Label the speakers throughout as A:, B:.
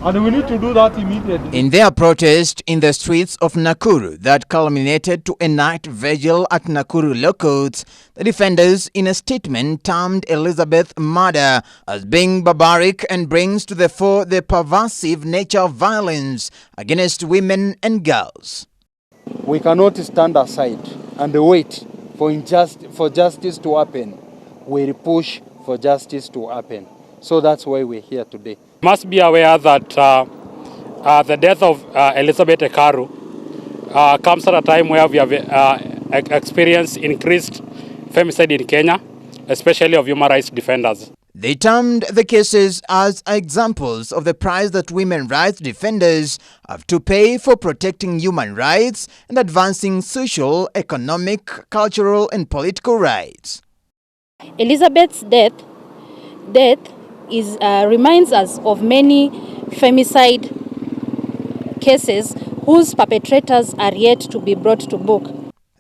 A: And we need to do that immediately.
B: In their protest in the streets of Nakuru that culminated to a night vigil at Nakuru Law Courts, the defenders in a statement termed Elizabeth murder as being barbaric and brings to the fore the pervasive nature of violence against women and girls.
A: We cannot stand aside and wait for justice to happen. We push for justice to happen. So that's why we're here today.
C: Must be aware that the death of Elizabeth Ekaru comes at a time where we have experienced increased femicide in Kenya, especially of human rights defenders.
B: They termed the cases as examples of the price that women rights defenders have to pay for protecting human rights and advancing social, economic, cultural and political rights.
D: Elizabeth's death reminds us of many femicide cases whose perpetrators are yet to be brought to book.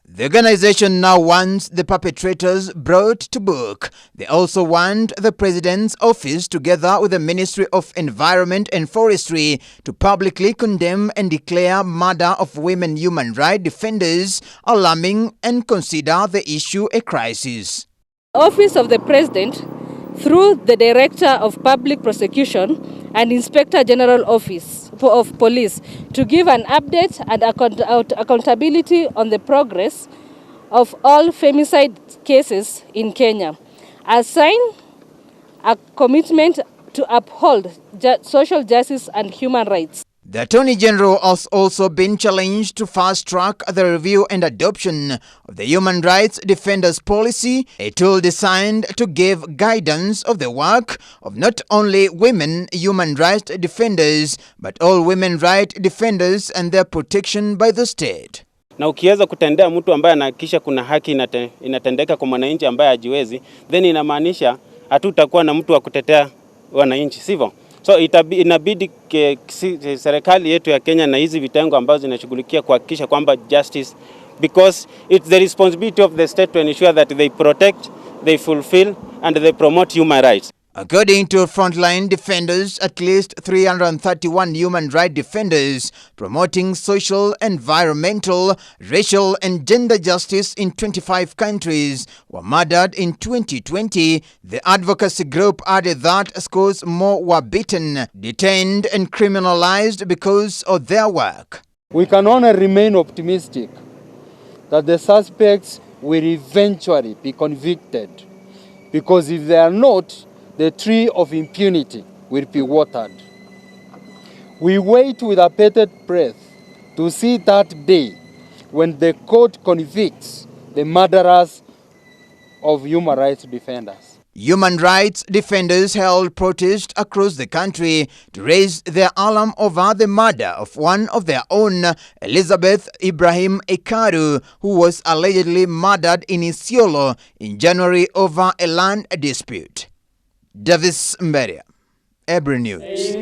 B: The organization now wants the perpetrators brought to book. They also want the President's office, together with the Ministry of Environment and Forestry, to publicly condemn and declare murder of women human rights defenders alarming and consider the issue a crisis.
D: The Office of the President, through the Director of Public Prosecution and Inspector General Office of Police, to give an update and accountability on the progress of all femicide cases in Kenya. Assign a commitment to uphold social justice and human rights.
B: The Attorney General has also been challenged to fast-track the review and adoption of the Human Rights Defenders Policy, a tool designed to give guidance of the work of not only women human rights defenders, but all women rights defenders and their protection by the state.
E: Na ukiweza kutendea mtu ambaye anahakikisha kuna haki inatendeka kwa mwananchi ambaye hajiwezi, then inamaanisha hatutakuwa na mtu wa kutetea wananchi, sivyo? So inabidi serikali yetu ya Kenya na hizi vitengo ambazo zinashughulikia kuhakikisha kwamba justice, because it's the responsibility of the state to ensure that they protect, they fulfill and they promote human rights.
B: According to frontline defenders, at least 331 human rights defenders promoting social, environmental, racial and gender justice in 25 countries were murdered in 2020. The advocacy group added that scores more were beaten, detained and criminalized because of their work.
A: We can only remain optimistic that the suspects will eventually be convicted, because if they are not, the tree of impunity will be watered. We wait with bated breath to see that day when the court convicts the murderers of human rights defenders.
B: Human rights defenders held protests across the country to raise their alarm over the murder of one of their own, Elizabeth Ibrahim Ekaru, who was allegedly murdered in Isiolo in January over a land dispute. Davis Mberia, Ebri News.